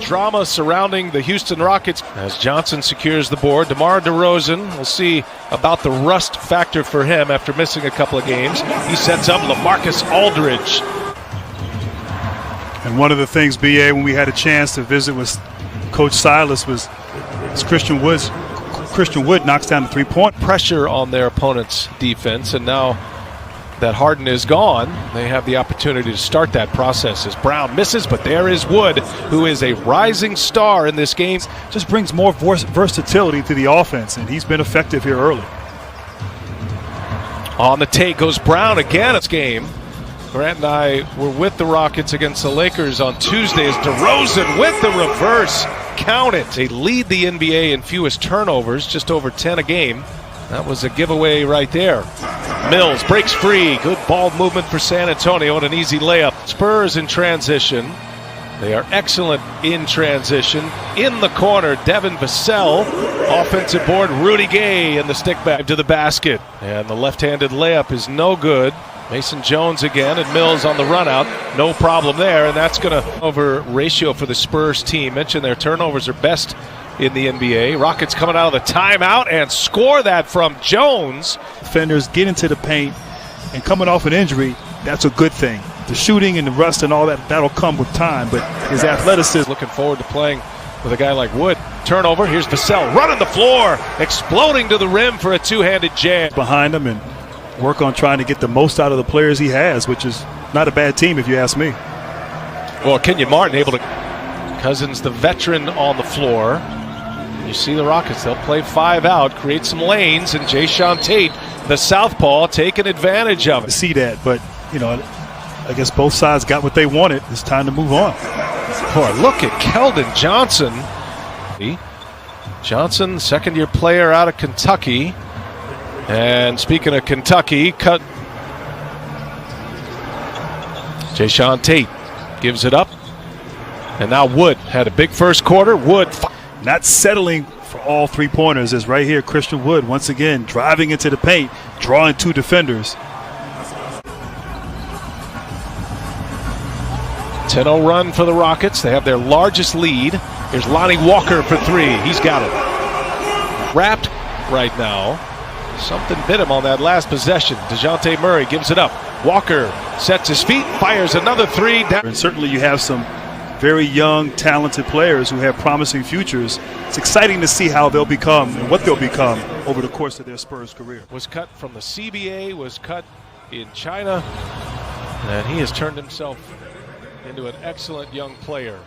drama surrounding the Houston Rockets as Johnson secures the board. DeMar DeRozan, we'll see about the rust factor for him after missing a couple of games. He sets up LaMarcus Aldridge. And one of the things, BA, when we had a chance to visit with Coach Silas was Christian Wood knocks down the three-point. Pressure on their opponent's defense, and now that Harden is gone, they have the opportunity to start that process as Brown misses, but there is Wood, who is a rising star in this game. Just brings more versatility to the offense, and he's been effective here early. On the take goes Brown again. It's game. Grant and I were with the Rockets against the Lakers on Tuesday as DeRozan with the reverse. Count it. They lead the NBA in fewest turnovers, just over 10 a game. That was a giveaway right there. Mills breaks free. Good ball movement for San Antonio and an easy layup. Spurs in transition. They are excellent in transition. In the corner, Devin Vassell. Offensive board, Rudy Gay in the stick back to the basket. And the left-handed layup is no good. Mason Jones again, and Mills on the run out. No problem there, and that's going to over ratio for the Spurs team. Mentioned their turnovers are best in the NBA. Rockets coming out of the timeout and score that from Jones. Defenders get into the paint, and coming off an injury, that's a good thing. The shooting and the rust and all that, that'll come with time, but his athleticism. Looking forward to playing with a guy like Wood. Turnover, here's Vassell running the floor, exploding to the rim for a two-handed jam. Behind him and work on trying to get the most out of the players he has, which is not a bad team if you ask me. Well, Kenyon Martin able to. Cousins, the veteran, on the floor. You see the Rockets, they'll play 5 out, create some lanes, and Jayshawn Tate, the southpaw, taking advantage of it. See that, but, you know, I guess both sides got what they wanted. It's time to move on. Boy, look at Keldon Johnson. Johnson, second-year player out of Kentucky. And speaking of Kentucky, Jayshawn Tate gives it up. And now Wood had a big first quarter. Wood not settling for all three-pointers is right here. Christian Wood once again driving into the paint, drawing 2 defenders. 10-0 run for the Rockets. They have their largest lead. Here's Lonnie Walker for 3. He's got it. Wrapped right now. Something bit him on that last possession. DeJounte Murray gives it up. Walker sets his feet, fires another 3. And certainly you have some very young, talented players who have promising futures. It's exciting to see how they'll become and what they'll become over the course of their Spurs career. Was cut from the CBA, was cut in China, and he has turned himself into an excellent young player.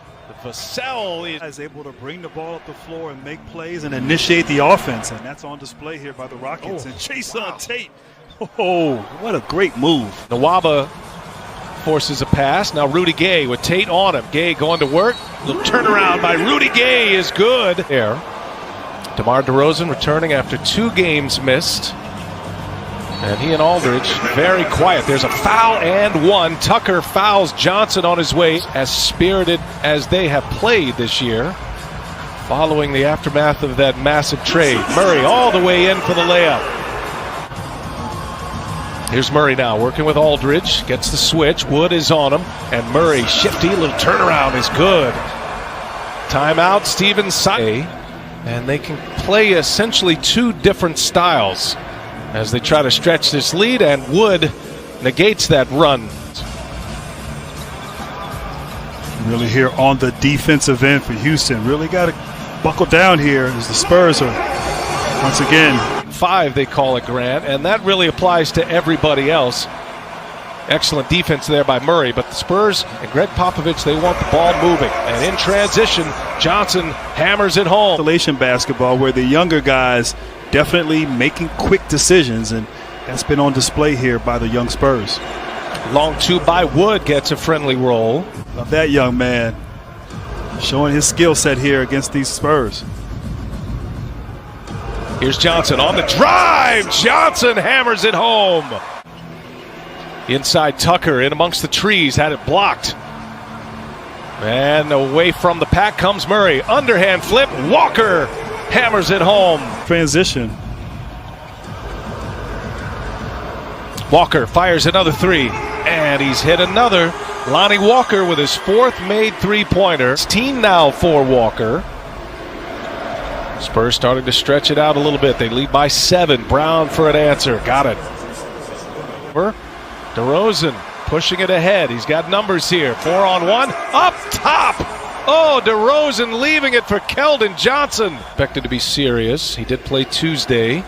Vassell is able to bring the ball up the floor and make plays and initiate the offense, and that's on display here by the Rockets. And Jayshawn Tate, oh, what a great move. Nwaba forces a pass. Now Rudy Gay with Tate on him. Gay going to work. Little turnaround by Rudy Gay is good. There. DeMar DeRozan returning after 2 games missed. And he and Aldridge very quiet. There's a foul and 1. Tucker fouls Johnson on his way. As spirited as they have played this year, following the aftermath of that massive trade. Murray all the way in for the layup. Here's Murray now working with Aldridge. Gets the switch. Wood is on him. And Murray, shifty, little turnaround is good. Timeout, Stevens. And they can play essentially 2 different styles as they try to stretch this lead, and Wood negates that run. Really here on the defensive end for Houston. Really got to buckle down here as the Spurs are once again. 5 they call it, Grant, and that really applies to everybody else. Excellent defense there by Murray, but the Spurs and Greg Popovich, they want the ball moving. And in transition, Johnson hammers it home. Isolation basketball where the younger guys definitely making quick decisions, and that's been on display here by the young Spurs. Long 2 by Wood gets a friendly roll. Love that young man showing his skill set here against these Spurs. Here's Johnson on the drive. Johnson hammers it home. Inside Tucker in amongst the trees, had it blocked. And away from the pack comes Murray. Underhand flip. Walker hammers it home. Transition. Walker fires another 3, and he's hit another. Lonnie Walker with his fourth made three-pointer. 16 now for Walker. Spurs starting to stretch it out a little bit. They lead by 7. Brown for an answer. Got it. DeRozan pushing it ahead. He's got numbers here. 4-on-1. Up top. Oh, DeRozan leaving it for Keldon Johnson. Expected to be serious. He did play Tuesday.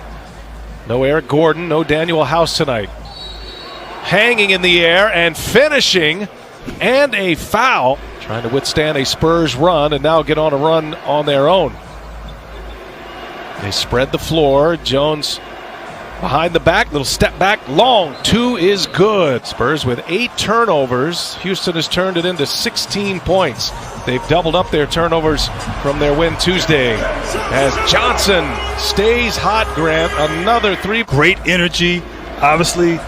No Eric Gordon, no Daniel House tonight. Hanging in the air and finishing, and a foul. Trying to withstand a Spurs run and now get on a run on their own. They spread the floor. Jones behind the back, little step back, long. 2 is good. Spurs with 8 turnovers. Houston has turned it into 16 points. They've doubled up their turnovers from their win Tuesday. As Johnson stays hot, Grant, another 3. Great energy, obviously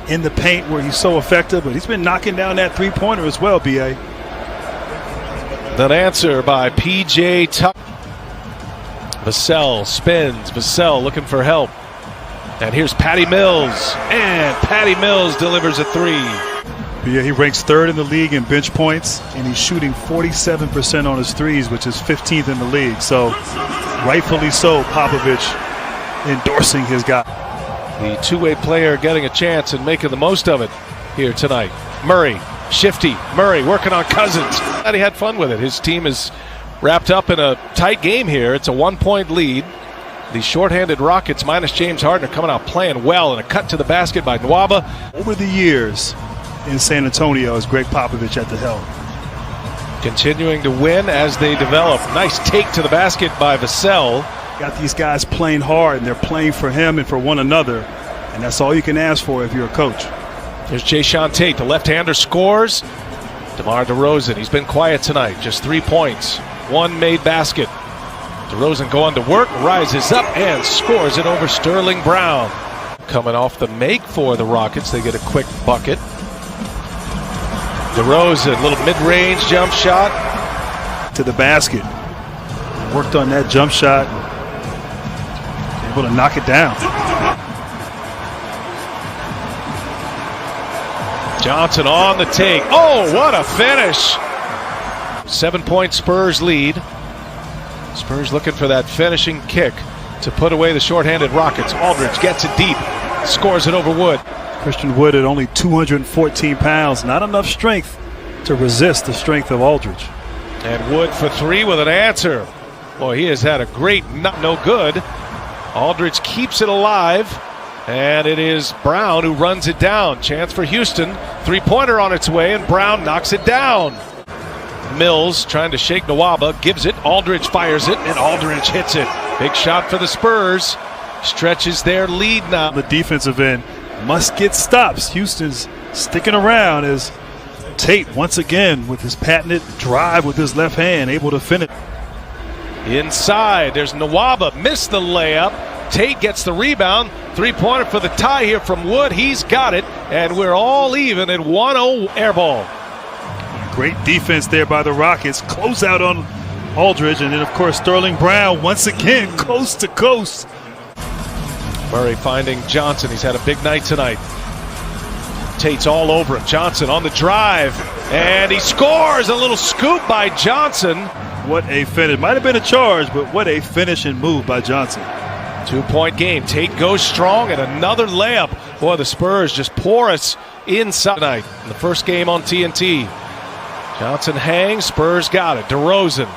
in the paint where he's so effective, but he's been knocking down that three-pointer as well, B.A. That answer by P.J. Tucker. Vassell spins. Vassell looking for help. And here's Patty Mills. And Patty Mills delivers a 3. Yeah, he ranks 3rd in the league in bench points, and he's shooting 47% on his threes, which is 15th in the league. So, rightfully so, Popovich endorsing his guy. The two-way player getting a chance and making the most of it here tonight. Murray, shifty. Murray working on Cousins. And he had fun with it. His team is wrapped up in a tight game here. It's a 1-point lead. The shorthanded Rockets minus James Harden are coming out playing well, and a cut to the basket by Nwaba. Over the years in San Antonio is Greg Popovich at the helm. Continuing to win as they develop. Nice take to the basket by Vassell. Got these guys playing hard, and they're playing for him and for one another, and that's all you can ask for if you're a coach. Here's Jayshawn Tate, the left-hander scores. DeMar DeRozan, he's been quiet tonight, just 3 points, 1 made basket. DeRozan going to work, rises up and scores it over Sterling Brown. Coming off the make for the Rockets, they get a quick bucket. DeRozan, little mid-range jump shot. To the basket. Worked on that jump shot. Able to knock it down. Johnson on the take. Oh, what a finish. 7-point Spurs lead. Spurs looking for that finishing kick to put away the shorthanded Rockets. Aldridge gets it deep, scores it over Wood. Christian Wood at only 214 pounds, not enough strength to resist the strength of Aldridge. And Wood for 3 with an answer. Boy, he has had a great no good. Aldridge keeps it alive, and it is Brown who runs it down. Chance for Houston. 3-pointer on its way, and Brown knocks it down. Mills trying to shake Nwaba, gives it. Aldridge fires it, and Aldridge hits it. Big shot for the Spurs. Stretches their lead now. The defensive end must get stops. Houston's sticking around as Tate once again with his patented drive with his left hand, able to finish. Inside, there's Nwaba, missed the layup. Tate gets the rebound. 3-pointer for the tie here from Wood. He's got it, and we're all even at 1-0 air ball. Great defense there by the Rockets. Close out on Aldridge, and then of course Sterling Brown once again coast to coast. Murray finding Johnson. He's had a big night tonight. Tate's all over him. Johnson on the drive, and he scores. A little scoop by Johnson. What a finish. Might have been a charge, but what a finish and move by Johnson. 2-point game. Tate goes strong, and another layup. Boy, the Spurs just pour us inside tonight in the first game on TNT. Johnson hangs. Spurs got it. DeRozan.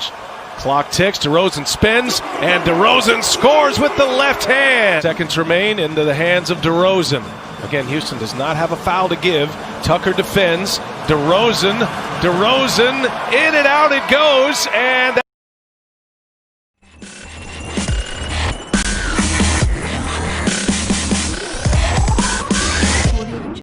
Clock ticks. DeRozan spins, and DeRozan scores with the left hand. Seconds remain into the hands of DeRozan. Again, Houston does not have a foul to give. Tucker defends. DeRozan, in and out it goes, and